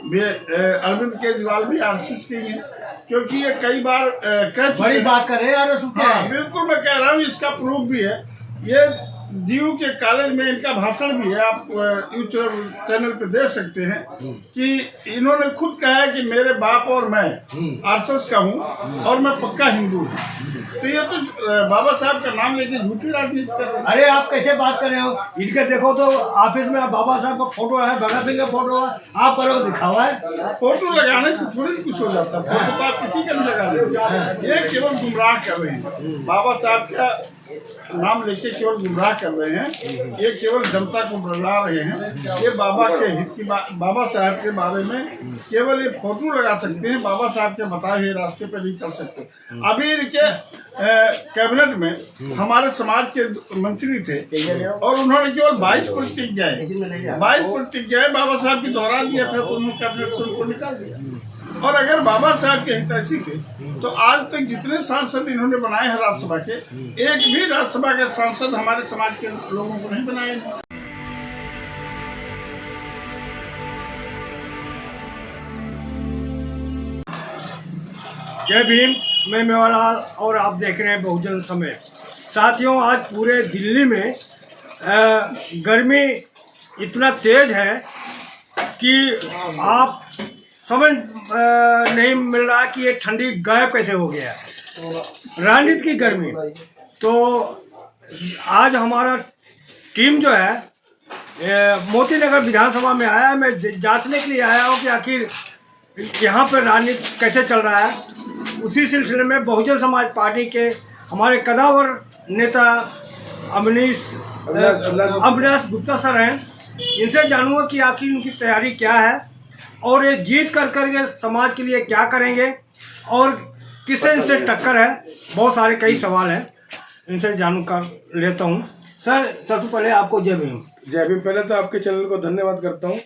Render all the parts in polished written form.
अरविंद केजरीवाल भी आरएसएस के ही हैं, क्योंकि ये कई बार कह चुके बड़ी हैं। बात कर रहे हैं आरएसएस के। हाँ बिल्कुल, मैं कह रहा हूँ, इसका प्रूफ भी है। ये डीयू के कॉलेज में इनका भाषण भी है, आप यूट्यूब चैनल पे देख सकते हैं कि इन्होंने खुद कहा है कि मेरे बाप और मैं आरएसएस का हूँ और मैं पक्का हिंदू हूँ। तो ये तो बाबा साहब का नाम लेके झूठी राजनीति कर रहे हैं। अरे आप कैसे बात कर रहे हो? इनके देखो तो ऑफिस में बाबा साहब का फोटो है, भगत सिंह का फोटो है, आप करो दिखावा है। फोटो लगाने से थोड़ी कुछ हो जाता है, फोटो तो आप किसी का भी लगा लेंगे। ये केवल गुमराह कर रहे हैं, बाबा साहब का नाम लेके केवल गुमराह कर रहे हैं। ये केवल जनता को बदला रहे हैं। ये बाबा के हित की बाबा साहब के बारे में केवल ये फोटो लगा सकते हैं, बाबा साहब के बताए हुए रास्ते पर नहीं चल सकते। अभी इनके कैबिनेट में हमारे समाज के मंत्री थे और उन्होंने केवल 22 प्रतिज्ञाएं बाबा साहब की दोहरा दिया था, तो उन्होंने कैबिनेट से उनको निकाल दिया। और अगर बाबा साहब के हितैषी थे तो आज तक जितने सांसद इन्होंने बनाए हैं राज्यसभा के, एक भी राज्यसभा के सांसद हमारे समाज के लोगों को नहीं बनाए। जय भीम, मैं मेवालाल और आप देख रहे हैं बहुजन समय। साथियों, आज पूरे दिल्ली में गर्मी इतना तेज है कि आप समझ नहीं मिल रहा कि ये ठंडी गायब कैसे हो गया। राजनीति की गर्मी। तो आज हमारा टीम जो है मोती नगर विधानसभा में आया है। मैं जांचने के लिए आया हूँ कि आखिर यहाँ पर राजनीति कैसे चल रहा है। उसी सिलसिले में बहुजन समाज पार्टी के हमारे कदावर नेता अविनाश गुप्ता सर हैं। इनसे जानूंगा कि आखिर उनकी तैयारी क्या है और ये जीत कर के समाज के लिए क्या करेंगे और किससे इनसे टक्कर है। बहुत सारे कई सवाल हैं, इनसे जानू कर लेता हूँ। सर, सबसे पहले आपको जय भीम। जय भीम। पहले तो आपके चैनल को धन्यवाद करता हूँ,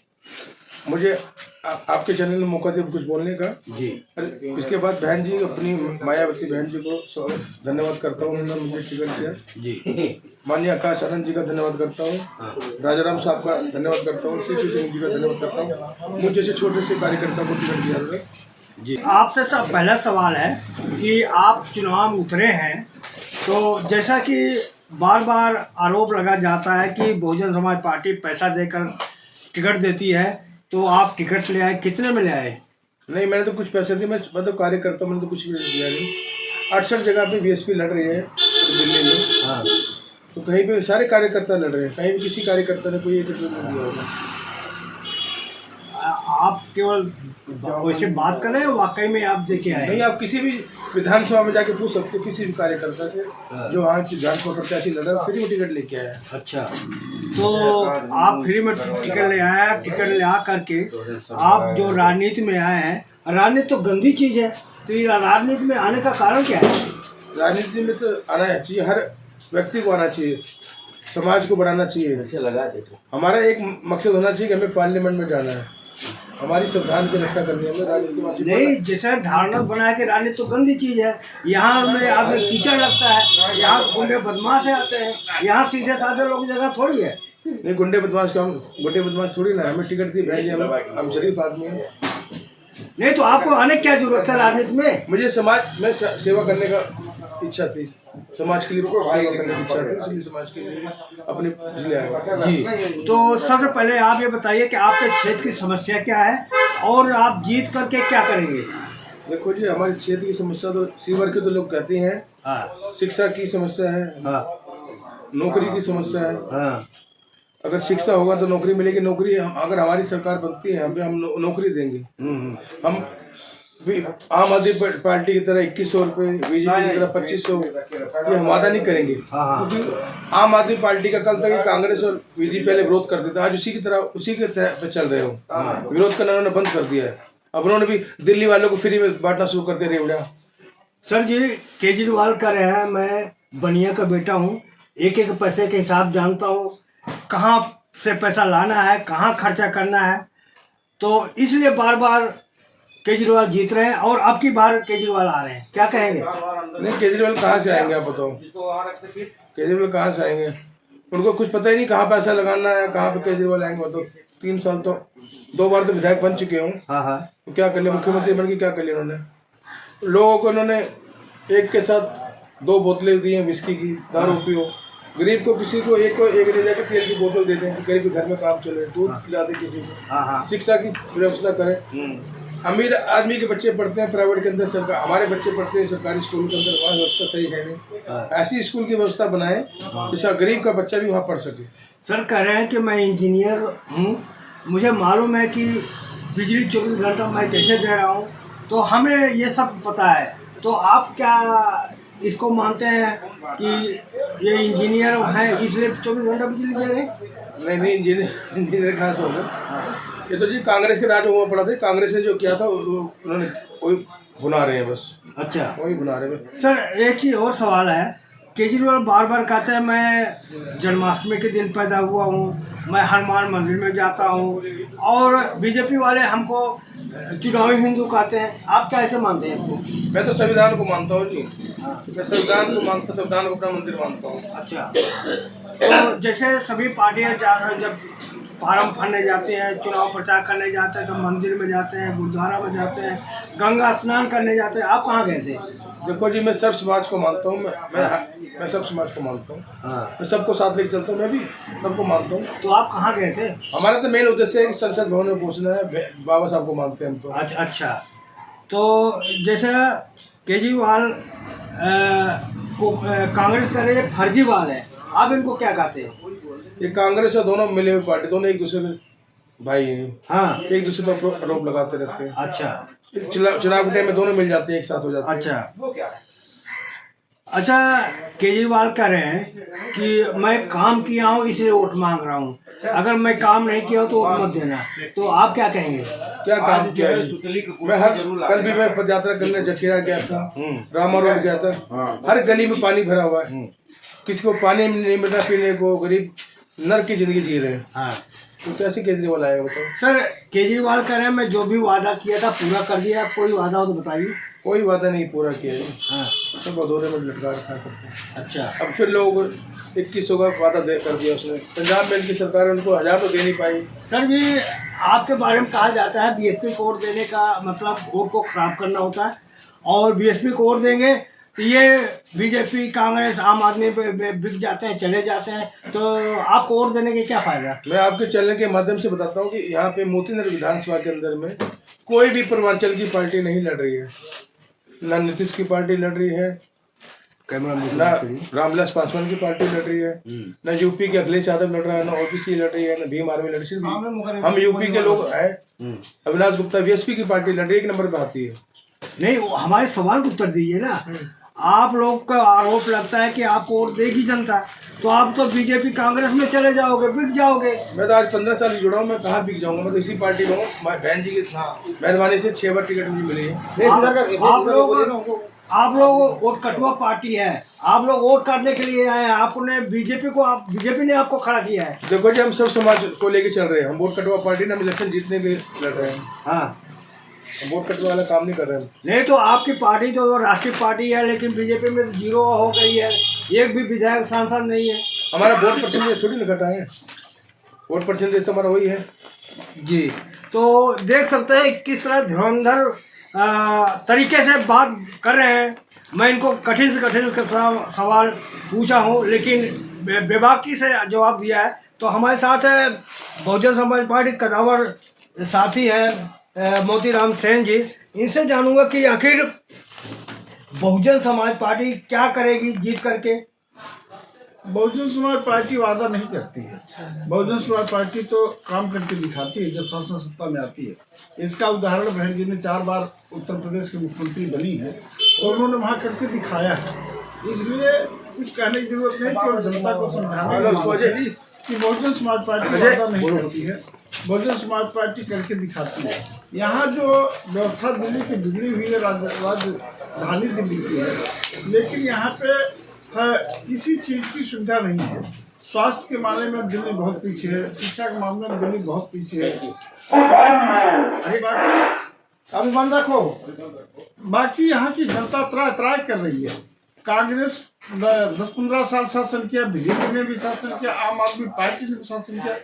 मुझे आपके चैनल में मौका दिया कुछ बोलने का जी। इसके बाद बहन जी, अपनी मायावती बहन जी को धन्यवाद करता हूँ, उन्होंने मुझे टिकट दिया जी। माननीय आकाश आनंद जी का धन्यवाद करता हूँ, राजाराम साहब का धन्यवाद करता हूँ, सीपी सिंह जी का धन्यवाद करता हूँ, मुझे जैसे छोटे से कार्यकर्ता को टिकट दिया जी। आपसे सब पहला सवाल है कि आप चुनाव में उतरे हैं, तो जैसा कि बार बार आरोप लगा जाता है कि बहुजन समाज पार्टी पैसा देकर टिकट देती है, तो आप टिकट ले आए, कितने में ले आए? नहीं, मैंने तो कुछ पैसे नहीं, मैं तो कार्यकर्ता, मैंने तो कुछ भी दिया नहीं। 68 जगह पे बीएसपी लड़ रही है दिल्ली में। हाँ, तो कहीं पे सारे कार्यकर्ता लड़ रहे हैं, कहीं भी किसी कार्यकर्ता ने कोई एक नहीं दिया होगा। आप केवल वैसे बात कर रहे हैं, वाकई में आप देखे आए? नहीं, आप किसी भी विधानसभा में जाके पूछ सकते हो किसी भी कार्यकर्ता से जो आज झारखंड प्रत्याशी लड़ रहा है, फ्री में टिकट लेके आया। अच्छा, तो आप फ्री में टिकट ले आया, टिकट ले आ करके आप जो राजनीति में आए हैं, राजनीति तो गंदी चीज़ है, तो ये राजनीति में आने का कारण क्या है? राजनीति में तो आना चाहिए, हर व्यक्ति को आना चाहिए, समाज को बढ़ाना चाहिए। हमारा एक मकसद होना चाहिए कि हमें पार्लियामेंट में जाना है, हमारी संविधान की रक्षा करनी है, हमें राजनीति नहीं। जैसे धारणा बना के राजनीति तो गंदी चीज़ है, यहाँ में आप में कीचड़ लगता है, यहाँ गुंडे बदमाश आते हैं, यहाँ सीधे साधे लोग जगह थोड़ी है। नहीं, गुंडे बदमाश को हम गुंडे बदमाश थोड़ी ना, हमें टिकट दी बहन जी, हम शरीफ आदमी हैं। नहीं, तो आपको आने क्या जरूरत है राजनीति में? मुझे समाज में सेवा करने का इच्छा थी, समाज के लिए सेवा करने की इच्छा थी, इसलिए समाज के लिए अपने लिए आया जी। तो सबसे पहले आप ये बताइए कि आपके क्षेत्र की समस्या क्या है और आप जीत करके क्या करेंगे? देखो जी, हमारे क्षेत्र की समस्या तो सीवर के तो लोग कहते हैं। हाँ। शिक्षा की समस्या है। हाँ। नौकरी की समस्या है। हाँ। अगर शिक्षा होगा तो नौकरी मिलेगी, नौकरी अगर हमारी सरकार बनती है हम नौकरी देंगे। हम आम आदमी पार्टी की तरह 2100 रुपये, बीजेपी की तरह 2500 ये हम वादा नहीं करेंगे, क्योंकि आम आदमी पार्टी का कल तक कांग्रेस और बीजेपी पहले विरोध करते थे, आज उसी के पे चल रहे हो। विरोध करना उन्होंने बंद कर दिया है। अब उन्होंने भी दिल्ली वालों को फ्री में बांटना शुरू कर दिया रेवड़िया। सर जी, केजरीवाल कह रहे हैं मैं बनिया का बेटा हूँ, एक एक पैसे के हिसाब जानता हूँ, कहाँ से पैसा लाना है, कहाँ खर्चा करना है, तो इसलिए बार बार केजरीवाल जीत रहे हैं और अब की बार केजरीवाल आ रहे हैं, क्या कहेंगे? नहीं, केजरीवाल कहाँ से आएंगे आप बताओ? केजरीवाल कहाँ से आएंगे? उनको कुछ पता ही नहीं कहाँ पैसा लगाना है, कहाँ पे केजरीवाल आएंगे बताओ। 3 साल तो 2 बार तो विधायक बन चुके हूँ। हाँ हाँ। तो क्या कर लिया, मुख्यमंत्री बन के क्या कर लिया उन्होंने? लोगों को उन्होंने एक के साथ 2 बोतलें दी हैं विस्की की, दारू पियो। गरीब को किसी को एक ले जाकर तेल की बोतल दे दें, गरीब के घर में काम चले, दूध पिला दे किसी को, शिक्षा की व्यवस्था करें। अमीर आदमी के बच्चे पढ़ते हैं प्राइवेट के अंदर, सरकार हमारे बच्चे पढ़ते हैं सरकारी स्कूल के अंदर, वहाँ व्यवस्था सही है नहीं। ऐसी स्कूल की व्यवस्था बनाएं जिसका गरीब का बच्चा भी वहाँ पढ़ सके। सर कह रहे हैं कि मैं इंजीनियर हूँ, मुझे मालूम है कि बिजली 24 घंटा मैं कैसे दे रहा हूँ, तो हमें ये सब पता है। तो आप क्या इसको मानते हैं कि ये इंजीनियर हैं इसलिए 24 घंटा बिजली दे रहे हैं? नहीं, इंजीनियर कहाँ से होगा? ये तो जी कांग्रेस के राज में हुआ पड़ा था, कांग्रेस ने जो किया था उन्होंने वही बुना रहे हैं बस। अच्छा, वही बुना रहे हैं। सर एक चीज़ और सवाल है, केजरीवाल बार बार कहते हैं मैं जन्माष्टमी के दिन पैदा हुआ हूँ, मैं हनुमान मंदिर में जाता हूँ, और बीजेपी वाले हमको चुनावी हिंदू कहते हैं। आप क्या ऐसे मानते हैं? मैं तो संविधान को मानता हूँ जी। मैं संविधान को मानता हूँ, संविधान को अपना मंदिर मानता हूँ। अच्छा, तो जैसे सभी पार्टियाँ जब फार्म भरने जाते हैं, चुनाव प्रचार करने जाते हैं, तो मंदिर में जाते हैं, गुरुद्वारा में जाते हैं, गंगा स्नान करने जाते हैं। आप कहाँ गए थे? देखो जी, मैं सब समाज को मानता हूँ, मैं सब समाज को मानता हूँ। मैं सबको साथ लेकर चलता हूँ, मैं भी सबको मानता हूँ। तो आप कहाँ गए थे? हमारा तो मेन उद्देश्य है कि संसद भवन में पहुँचना है, बाबा साहब को मानते हैं हम तो। अच्छा, तो जैसे केजरीवाल को कांग्रेस का ये फर्जीवाल है, आप इनको क्या कहते हैं? ये कांग्रेस और दोनों मिले हुए पार्टी, दोनों एक दूसरे के भाई हैं। हाँ, एक दूसरे पर आरोप लगाते रहते हैं। अच्छा, चुनाव के टाइम में दोनों मिल जाते हैं, एक साथ हो जाते हैं। अच्छा, अच्छा, केजरीवाल कह रहे हैं कि मैं काम किया हूँ इसलिए वोट मांग रहा हूँ, अगर मैं काम नहीं किया तो वोट मत देना। तो आप क्या कहेंगे? क्या काम किया है? मैं कल भी मैं पद यात्रा करने जखीरा गया था, रामा रोड गया था। हर गली में पानी भरा हुआ है, किसी को पानी नहीं मिल रहा पीने को, गरीब नर्क की जिंदगी जी रहे हैं। हाँ, तो कैसे केजरीवाल आएगा बताओ? सर केजरीवाल कह रहे हैं मैं जो भी वादा किया था पूरा कर दिया। कोई वादा हो तो बताइए। कोई वादा नहीं पूरा किया है। हाँ, सब अधूरे में लटका रखा है। अच्छा, अब फिर लोग 2100 का वादा कर दिया उसने। पंजाब में इनकी सरकार उनको 1000 तो दे नहीं पाई। सर जी, आपके बारे में कहा जाता है बीएसपी को वोट देने का मतलब वोट को खराब करना होता है, और बीएसपी को वोट देंगे तो ये बीजेपी, कांग्रेस, आम आदमी पे बिक जाते हैं, चले जाते हैं। तो आपको वोट देने के क्या फायदा? मैं आपके चैनल के माध्यम से बताता हूँ कि यहाँ पे मोतीनगर विधानसभा के अंदर में कोई भी पूर्वांचल की पार्टी नहीं लड़ रही है। ना नीतीश की पार्टी लड़ रही है, ना रामविलास पासवान की पार्टी लड़ रही है, ना यूपी के अखिलेश यादव लड़ रहा है, ना ओबीसी लड़ रही है, ना भीम आर्मी लड़ रही है। हम यूपी के लोग हैं। अविनाश गुप्ता बीएसपी की पार्टी लड़ रही है, 1 नंबर पे आती है। नहीं, हमारे सवाल को उत्तर दीजिए ना। आप लोग का आरोप लगता है कि आपको वोट देगी जनता, तो आप तो बीजेपी कांग्रेस में चले जाओगे, बिक जाओगे। मैं तो आज 15 साल से जुड़ा हूँ, मैं कहाँ बिक जाऊंगा? मैं तो इसी पार्टी में हूँ। बहन जी की मेहरबानी से 6 बार टिकट मुझे मिली है। आप लोग वोट कटवा पार्टी है, आप लोग वोट काटने के लिए आए हैं। आपने बीजेपी ने आपको खड़ा किया है। देखो जी, हम सब समाज को लेके चल रहे हैं। हम वोट कटवा पार्टी ना, हम इलेक्शन जीतने के लिए लड़ रहे हैं। हाँ, वोट कटवा वाला काम नहीं कर रहे हैं। नहीं तो आपकी पार्टी तो राष्ट्रीय पार्टी है, लेकिन बीजेपी में 0 हो गई है, एक भी विधायक सांसद नहीं है। हमारा वोट परसेंटेज थोड़ी ना घटा है, वोट परसेंटेज तो हमारा वही है जी। तो देख सकते हैं किस तरह धुरंधर तरीके से बात कर रहे हैं। मैं इनको कठिन से कठिन सवाल पूछा हूँ, लेकिन बेबाकी से जवाब दिया है। तो हमारे साथ है बहुजन समाज पार्टी कदावर साथी है मोतीराम सेन जी। इनसे जानूंगा कि आखिर बहुजन समाज पार्टी क्या करेगी जीत करके। बहुजन समाज पार्टी वादा नहीं करती है। बहुजन समाज पार्टी तो काम करके दिखाती है जब शासन सत्ता में आती है। इसका उदाहरण बहन जी ने 4 बार उत्तर प्रदेश के मुख्यमंत्री बनी है और उन्होंने वहाँ करके दिखाया है। इसलिए कुछ कहने की जरूरत नहीं, केवल जनता को समझाने कि बहुजन समाज पार्टी वादा नहीं करती है, बहुजन समाज पार्टी करके दिखाती है। यहाँ जो व्यवस्था दिल्ली की बिगड़ी हुई है, राजधानी दिल्ली की है, लेकिन यहाँ पे किसी चीज़ की सुविधा नहीं है। स्वास्थ्य के मामले में दिल्ली बहुत पीछे है, शिक्षा के मामले में दिल्ली बहुत पीछे है। बाकी अभी बंद रखो। बाकी यहाँ की जनता त्राय कर रही है। कांग्रेस 10-15 साल शासन किया, बीजेपी ने भी शासन किया, आम आदमी पार्टी ने भी शासन किया,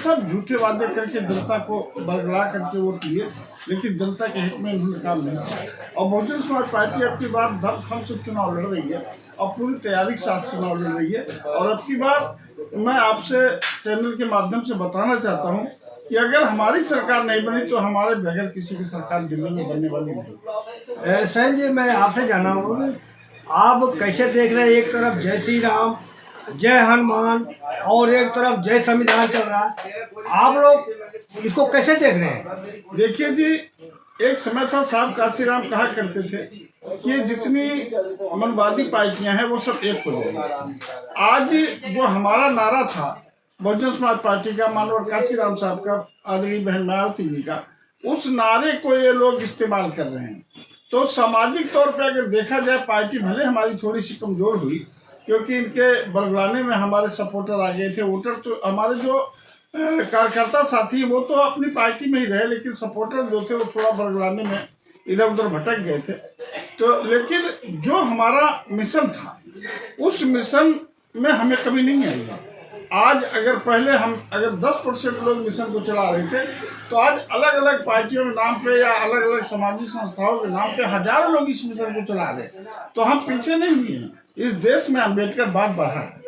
सब झूठे वादे करके जनता को बरगला करके वोट लिए, लेकिन जनता के हित में उन्होंने काम नहीं किया। और बहुजन समाज पार्टी अब की बार दमखम से चुनाव लड़ रही है और पूरी तैयारी के साथ चुनाव लड़ रही है। और अब की बार मैं आपसे चैनल के माध्यम से बताना चाहता हूँ कि अगर हमारी सरकार नहीं बनी तो हमारे बगैर किसी की सरकार दिल्ली में बनने वाली नहीं। सैन जी, मैं आपसे जानना होगा, आप कैसे देख रहे हैं, एक तरफ जय श्री राम, जय हनुमान और एक तरफ जय संविधान चल रहा है, आप लोग इसको कैसे देख रहे हैं? देखिए जी, एक समय था साहब काशीराम कहा करते थे कि जितनी मनवादी पार्टियां हैं वो सब एक हो जाएंगी। आज जो हमारा नारा था बहुजन समाज पार्टी का, मानव काशीराम साहब का, आदरणीय बहन मायावती जी का, उस नारे को ये लोग इस्तेमाल कर रहे हैं। तो सामाजिक तौर पे अगर देखा जाए, पार्टी भले हमारी थोड़ी सी कमजोर हुई, क्योंकि इनके बरगलाने में हमारे सपोर्टर आ गए थे। वोटर तो हमारे जो कार्यकर्ता साथी वो तो अपनी पार्टी में ही रहे, लेकिन सपोर्टर जो थे वो थोड़ा बरगलाने में इधर उधर भटक गए थे। तो लेकिन जो हमारा मिशन था, उस मिशन में हमें कभी नहीं आएगा। आज अगर 10% लोग मिशन को चला रहे थे, तो आज अलग अलग पार्टियों के नाम पे या अलग अलग सामाजिक संस्थाओं के नाम पे हजारों लोग इस मिशन को चला रहे हैं। तो हम पीछे नहीं हुए हैं। इस देश में अम्बेडकर बाद बढ़ा है,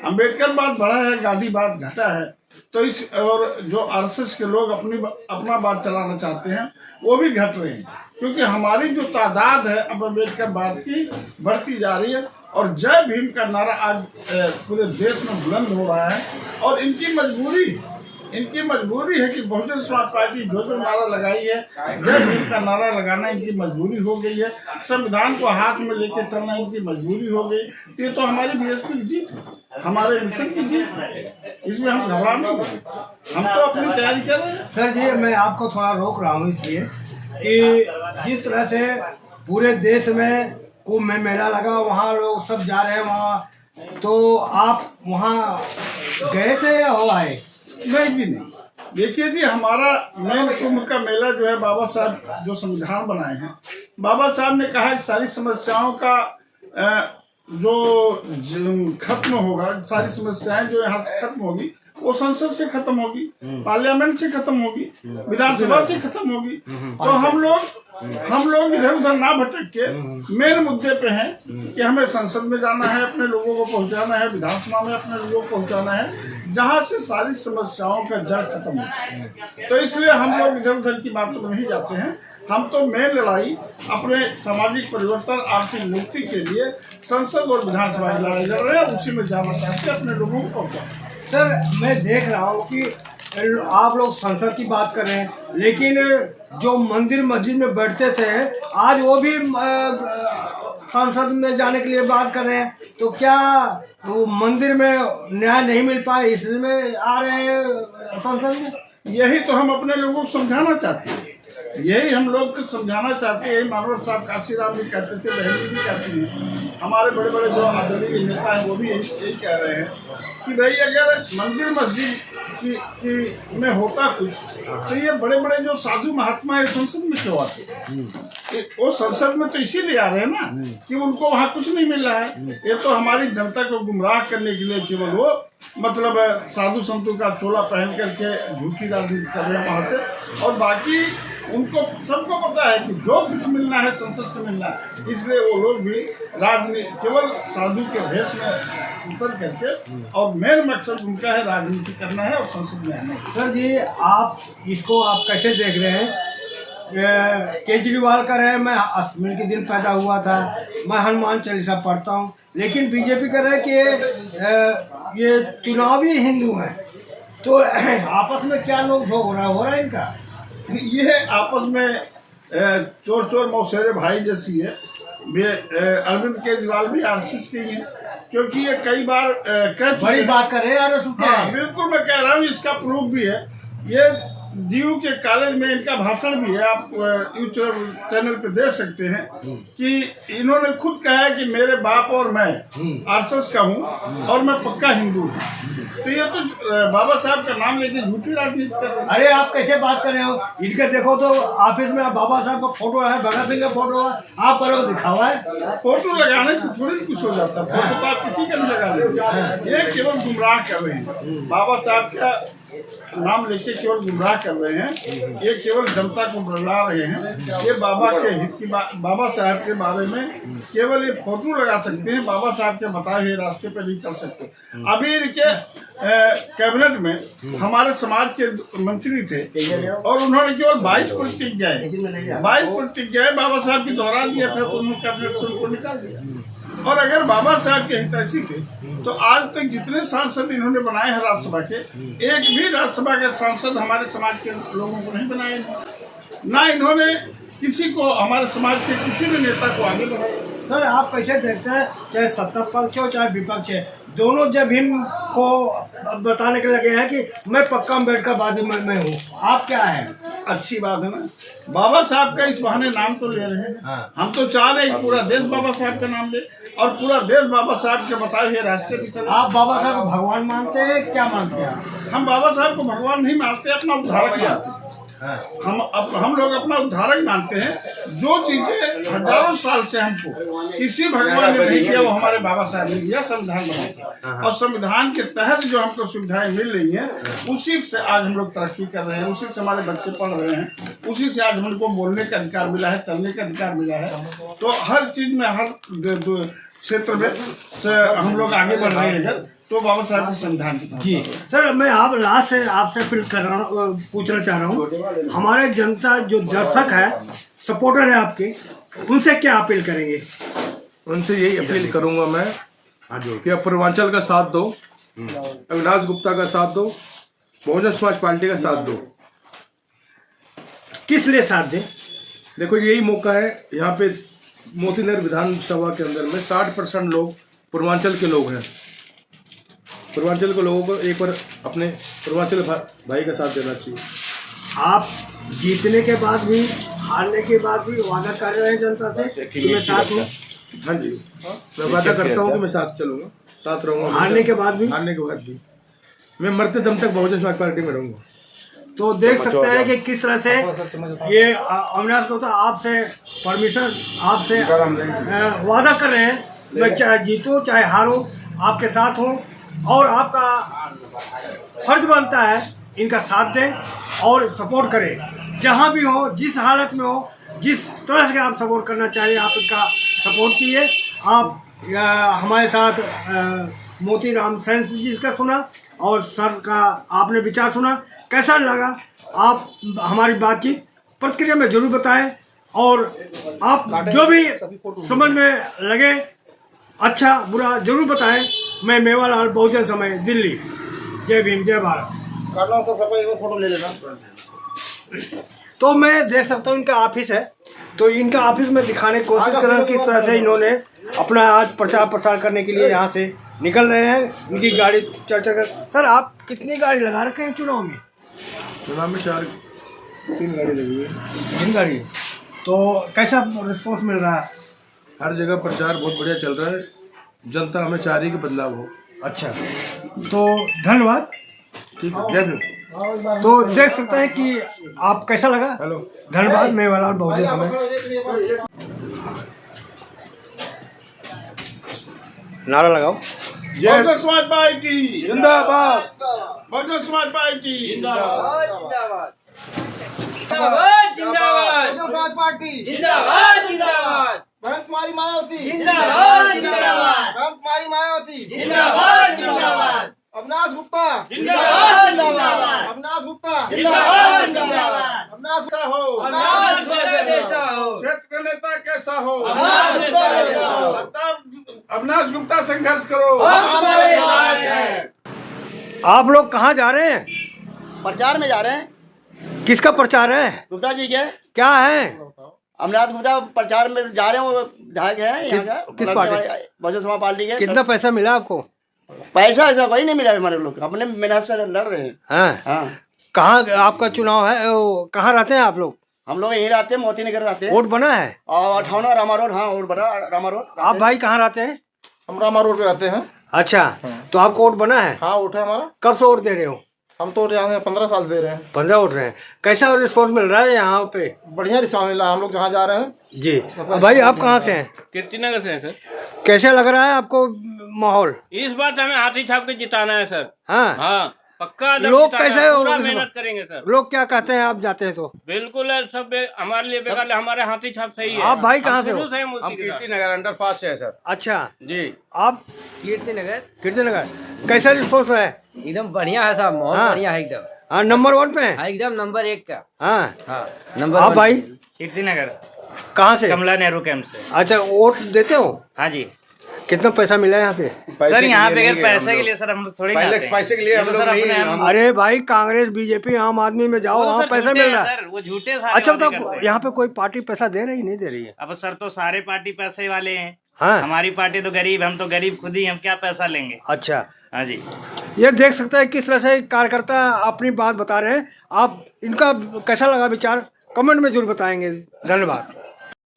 अम्बेडकर बाद बढ़ा है, गांधी बाद घटा है। तो इस और जो आरएसएस के लोग अपना बात चलाना चाहते हैं वो भी घट रहे हैं, क्योंकि हमारी जो तादाद है अब अम्बेडकर बाद की बढ़ती जा रही है। और जय भीम का नारा आज पूरे देश में बुलंद हो रहा है। और इनकी मजबूरी है कि बहुजन समाज पार्टी जो नारा लगाई है, जय भीम का नारा लगाना इनकी मजबूरी हो गई है। संविधान को हाथ में लेके चलना इनकी मजबूरी हो गई। ये तो हमारी बीएसपी की जीत है, हमारे मिशन की जीत है, इसमें हम घबरा नहीं रहे, हम तो अपनी तैयारी कर रहे हैं। सर जी, मैं आपको थोड़ा रोक रहा हूँ इसलिए कि जिस तरह से पूरे देश में कुंभ में मेला लगा, वहाँ लोग सब जा रहे हैं वहाँ, तो आप वहाँ गए थे या हो आए? नहीं जी, नहीं। देखिए जी, हमारा मेन कुंभ का मेला जो है, बाबा साहब जो संविधान बनाए हैं, बाबा साहब ने कहा कि सारी समस्याओं का जो खत्म होगा, सारी समस्याएं जो यहाँ से खत्म होगी वो संसद से खत्म होगी, पार्लियामेंट से खत्म होगी, विधानसभा से खत्म होगी। तो हम लोग इधर उधर ना भटक के मेन मुद्दे पे हैं कि हमें संसद में जाना है, अपने लोगों को पहुंचाना है, विधानसभा में अपने लोगों को पहुंचाना है, जहां से सारी समस्याओं का जड़ खत्म हो। तो इसलिए हम लोग इधर उधर की बातों में नहीं जाते हैं। हम तो मेन लड़ाई अपने सामाजिक परिवर्तन, आर्थिक मुक्ति के लिए संसद और विधानसभा की लड़ाई लड़ रहे हैं, उसी में जाना चाहते हैं, अपने लोगों को पहुंचाना। सर, मैं देख रहा हूँ कि आप लोग संसद की बात कर रहे हैं, लेकिन जो मंदिर मस्जिद में बैठते थे आज वो भी संसद में जाने के लिए बात कर रहे हैं। तो क्या वो मंदिर में न्याय नहीं मिल पाए इसमें आ रहे हैं संसद में? यही तो हम अपने लोगों को समझाना चाहते हैं, यही हम लोग को समझाना चाहते हैं। मानव साहब काशीराम भी कहते थे, बहन जी भी कहती हैं, हमारे बड़े बड़े जो आदरणीय नेता हैं वो भी यही कह रहे हैं कि भाई अगर मंदिर मस्जिद की में होता कुछ, तो ये बड़े बड़े जो साधु महात्मा है संसद में क्यों आते? वो संसद में तो इसीलिए आ रहे हैं ना कि उनको वहाँ कुछ नहीं मिल रहा है। ये तो हमारी जनता को गुमराह करने के लिए केवल वो मतलब साधु संतों का चोला पहन करके झूठी राजनीति कर रहे हैं वहाँ से। और बाकी उनको सबको पता है कि जो कुछ मिलना है संसद से मिलना है, इसलिए वो लोग भी राजनीति केवल साधु के भेष में उतर करके, और मेन मकसद उनका है राजनीति करना है और संसद में आना है। सर जी, आप इसको कैसे देख रहे हैं? केजरीवाल कर रहे हैं मैं अष्टमी के दिन पैदा हुआ था, मैं हनुमान चालीसा पढ़ता हूँ, लेकिन बीजेपी कर रहे हैं कि ये चुनावी हिंदू हैं। तो आपस में क्या लोग हो रहा है इनका? ये आपस में चोर चोर मौसेरे भाई जैसी है। अरविंद केजरीवाल भी आरएसएस के ही हैं, क्योंकि ये कई बार कह चुके बड़ी बात कर रहे हैं आरएसएस। हाँ, बिल्कुल मैं कह रहा हूँ, इसका प्रूफ भी है। ये डीयू के कॉलेज में इनका भाषण भी है, आप यूट्यूब चैनल पे देख सकते हैं कि इन्होंने खुद कहा है कि मेरे बाप और मैं आरएसएस का हूँ और मैं पक्का हिंदू हूँ। तो ये तो बाबा साहब का नाम लेके झूठी राजनीति कर रहे हैं। अरे आप कैसे बात कर रहे हो? इनके देखो तो ऑफिस में बाबा साहब का फोटो है, भगत सिंह का फोटो है, आप करो दिखावा है। फोटो लगाने से थोड़ी कुछ हो जाता है, फोटो तो आप किसी का भी लगा लेंगे। ये केवल गुमराह कर रहे हैं, बाबा साहब का नाम लेके केवल गुमराह कर रहे हैं। ये केवल जनता को बरला रहे हैं। ये बाबा के हित की बाबा साहब के बारे में केवल ये फोटो लगा सकते हैं, बाबा साहब के बताए हुए रास्ते पर नहीं चल सकते। अभी इनके कैबिनेट में हमारे समाज के मंत्री थे और उन्होंने केवल 22 प्रतिज्ञाएं बाबा साहब की दोहरा दिया था, तो उन्होंने कैबिनेट से उनको निकाल दिया। और अगर बाबा साहब के हितैषी थे तो आज तक जितने सांसद इन्होंने बनाए हैं राज्यसभा के, एक भी राज्यसभा के सांसद हमारे समाज के लोगों को नहीं बनाए, ना इन्होंने किसी को हमारे समाज के किसी भी नेता को आगे बढ़ाया। सर आप कैसे देखते हैं, चाहे सत्ता पक्ष हो चाहे विपक्ष है, दोनों जब को बताने के लगे हैं कि मैं पक्का अम्बेडकरवादी में हूँ, आप क्या है? अच्छी बात है ना, बाबा साहब का इस बहाने नाम तो ले रहे हैं। हाँ। हम तो चाह रहे हैं कि पूरा देश बाबा साहब का नाम ले और पूरा देश बाबा साहब के बताए हुए रास्ते पे चले। आप बाबा साहब को भगवान मानते हैं, क्या मानते हैं आप? हम बाबा साहब को भगवान नहीं मानते, अपना उद्धारक मानते हैं। हम लोग अपना उद्धारक मानते हैं। जो चीजें हजारों साल से हमको किसी भगवान ने नहीं किया, वो हमारे बाबा साहब ने किया, संविधान बनाया। और संविधान के तहत जो हमको सुविधाएं मिल रही हैं, उसी से आज हम लोग तरक्की कर रहे हैं, उसी से हमारे बच्चे पढ़ रहे हैं, उसी से आज हमको बोलने का अधिकार मिला है, चलने का अधिकार मिला है। तो हर चीज में, हर क्षेत्र में हम लोग आगे बढ़ रहे हैं, तो बाबा साहब के संविधान की जी। सर मैं आप लास्ट से आपसे अपील कर रहा हूँ, पूछना चाह रहा हूँ, हमारे जनता जो दर्शक है, सपोर्टर है आपके, उनसे क्या अपील करेंगे? उनसे यही अपील करूंगा मैं कि आप पूर्वांचल का साथ दो, अविनाश गुप्ता का साथ दो, बहुजन समाज पार्टी का साथ दो। किस लिए साथ दें? देखो यही मौका है, यहाँ पे मोतीनगर विधानसभा के अंदर में 60% लोग पूर्वांचल के लोग हैं। पूर्वांचल के लोगों को एक बार अपने पूर्वांचल भाई का साथ देना चाहिए। आप जीतने के बाद भी, हारने के बाद भी वादा कर रहे हैं जनता से कि मैं साथ हूँ? हाँ जी, मैं वादा करता हूँ कि मैं साथ चलूंगा, साथ रहूंगा। हारने के बाद भी? हारने के बाद भी मैं मरते दम तक बहुजन समाज पार्टी में रहूंगा। तो देख सकते हैं कि किस तरह से ये अविनाश गुप्ता आपसे परमिशन, आपसे वादा कर रहे हैं, मैं चाहे जीतूँ चाहे हारूँ आपके साथ हूँ, और आपका फर्ज बनता है इनका साथ दें और सपोर्ट करें, जहाँ भी हो, जिस हालत में हो, जिस तरह से आप सपोर्ट करना चाहिए आप इनका सपोर्ट कीजिए। आप हमारे साथ मोतीराम सेन जी का सुना और सर का आपने विचार सुना, कैसा लगा? आप हमारी बातचीत प्रतिक्रिया में जरूर बताएं, और आप जो भी समझ में लगे अच्छा बुरा जरूर बताएं। मैं मेवालाल, बहुजन समय, दिल्ली। जय भीम, जय भारत। फोटो ले लेना। तो मैं देख सकता हूँ इनका ऑफिस है, तो इनका ऑफिस में दिखाने की कोशिश कर रहा हूँ किस तरह से इन्होंने अपना आज प्रचार प्रसार करने के लिए यहाँ से निकल रहे हैं। इनकी गाड़ी चर्चा कर। सर आप कितनी गाड़ी लगा रखे हैं चुनाव में? चुनाव में 3 गाड़ी लगी है। 3 गाड़ी। तो कैसा रिस्पॉन्स मिल रहा है? हर जगह प्रचार बहुत बढ़िया चल रहा है, जनता हमें चाह रही है कि बदलाव हो। अच्छा, तो धन्यवाद। ठीक है, जय भीम। तो देख सकते हैं कि आप कैसा लगा। हेलो, धन्यवाद। मेवालाल, बहुजन समय। नारा लगाओ। बहुजन समाज पार्टी जिंदाबाद, बहुजन समाज पार्टी जिंदाबाद जिंदाबाद जिंदाबाद बहुजन समाज पार्टी जिंदाबाद जिंदाबाद भरत कुमारी मायावती जिंदाबाद जिंदाबाद भरत कुमारी मायावती जिंदाबाद जिंदाबाद अविनाश गुप्ता जिंदाबाद जिंदाबाद अविनाश गुप्ता जिंदाबाद जिंदाबाद अविनाश कैसा हो, अविनाश गुप्ता जैसा हो, क्षेत्र नेता कैसा हो, अविनाश गुप्ता जैसा हो, अविनाश गुप्ता संघर्ष करो, हम हमारे साथ हैं। आप लोग कहाँ जा रहे हैं? प्रचार में जा रहे हैं। किसका प्रचार है? गुप्ता जी के क्या है? अमरनाथ गुप्ता प्रचार में जा रहे हैं, वो विधायक है यहाँ का। किस पार्टी से? बहुजन समाज पार्टी के। कितना पैसा मिला आपको? पैसा ऐसा कोई नहीं मिला, हमारे लोग अपने मेहनत से लड़ रहे हैं। हाँ। हाँ, कहाँ आपका चुनाव है? कहाँ रहते हैं आप लोग? हम लोग यहीं रहते हैं, मोती नगर रहते हैं। वोट बना है? और 58 रामा रोड, हाँ वोट बना रामा रोड। आप भाई कहाँ रहते हैं? हम रामा रोड पे रहते हैं। अच्छा, तो आपको वोट बना है? हाँ वोट है हमारा। कब से वोट दे रहे हो? हम तो यहाँ 15 साल दे रहे हैं। 15 वोट रहे हैं। कैसा रिस्पॉन्स मिल रहा है यहाँ पे? बढ़िया रिस्पॉन्स मिला। हम लोग जहाँ जा रहे हैं। जी भाई, आप कहाँ से हैं? कीर्तिनगर से है सर। कैसे लग रहा है आपको माहौल? इस बार हमें हाथी छाप के जिताना है सर। हाँ, हाँ पक्का एकदम लोग जिताना है, कैसे पूरा इस बार- मेहनत करेंगे सर। लोग क्या कहते हैं आप जाते हैं तो? बिल्कुल है, सब हमारे लिए बेकार है, हमारे हाथी छाप सही है। आप भाई कहाँ से हो? शुरू से हम उसी के साथ। कीर्तिनगर अंडरपास से है सर। अच्छा जी। आप? कीर्तिनगर। कीर्तिनगर। कैसा रिस्पॉन्स है? एकदम बढ़िया है साहब, माहौल हाँ। बढ़िया है एकदम। हाँ, नंबर 1 पे है? हाँ, एकदम नंबर 1 का। हाँ, हाँ नंबर आप 1 भाई कीर्तिनगर कहाँ से? कमला नेहरू कैंप से। अच्छा, वोट देते हो? हाँ जी कितना पैसा मिला है यहाँ पे? सर, यहाँ पे अगर पैसे के लिए सर हम लोग थोड़ी ना आते हैं। पैसे के लिए हम ये तो लोग सर नहीं- अपने हम- अरे भाई, कांग्रेस बीजेपी आम आदमी में जाओ, वो तो वहाँ सर पैसा झूठे मिल हैं रहा है। सर, वो झूठे सारे अच्छा वादे बताओ, करते हैं। यहाँ पे कोई पार्टी पैसा दे रही नहीं दे रही है? अब सर तो सारे पार्टी पैसे वाले हैं। हाँ, हमारी पार्टी तो गरीब, हम तो गरीब खुद ही, हम क्या पैसा लेंगे। अच्छा। हाँ जी। ये देख सकते हैं किस तरह से कार्यकर्ता अपनी बात बता रहे हैं। आप इनका कैसा लगा विचार कमेंट में जरूर बताएंगे। धन्यवाद।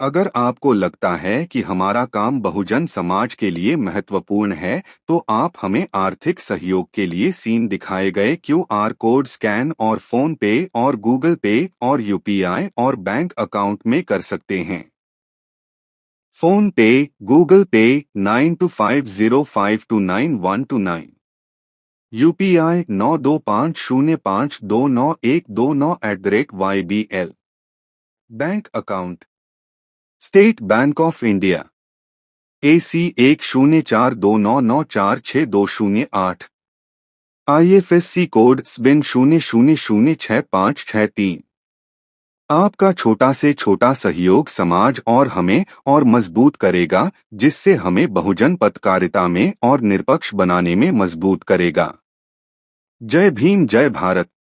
अगर आपको लगता है कि हमारा काम बहुजन समाज के लिए महत्वपूर्ण है, तो आप हमें आर्थिक सहयोग के लिए सीन दिखाए गए QR कोड स्कैन और फोन पे और गूगल पे और UPI और बैंक अकाउंट में कर सकते हैं। फोन पे, गूगल पे 9250529129, UPI 9250529129@YBL। Bank account state bank of India AC 104299462008, IFSC code SBIN 00066563। आपका छोटा से छोटा सहयोग समाज और हमें और मजबूत करेगा, जिससे हमें बहुजन पत्रकारिता में और निष्पक्ष बनाने में मजबूत करेगा। जय भीम, जय भारत।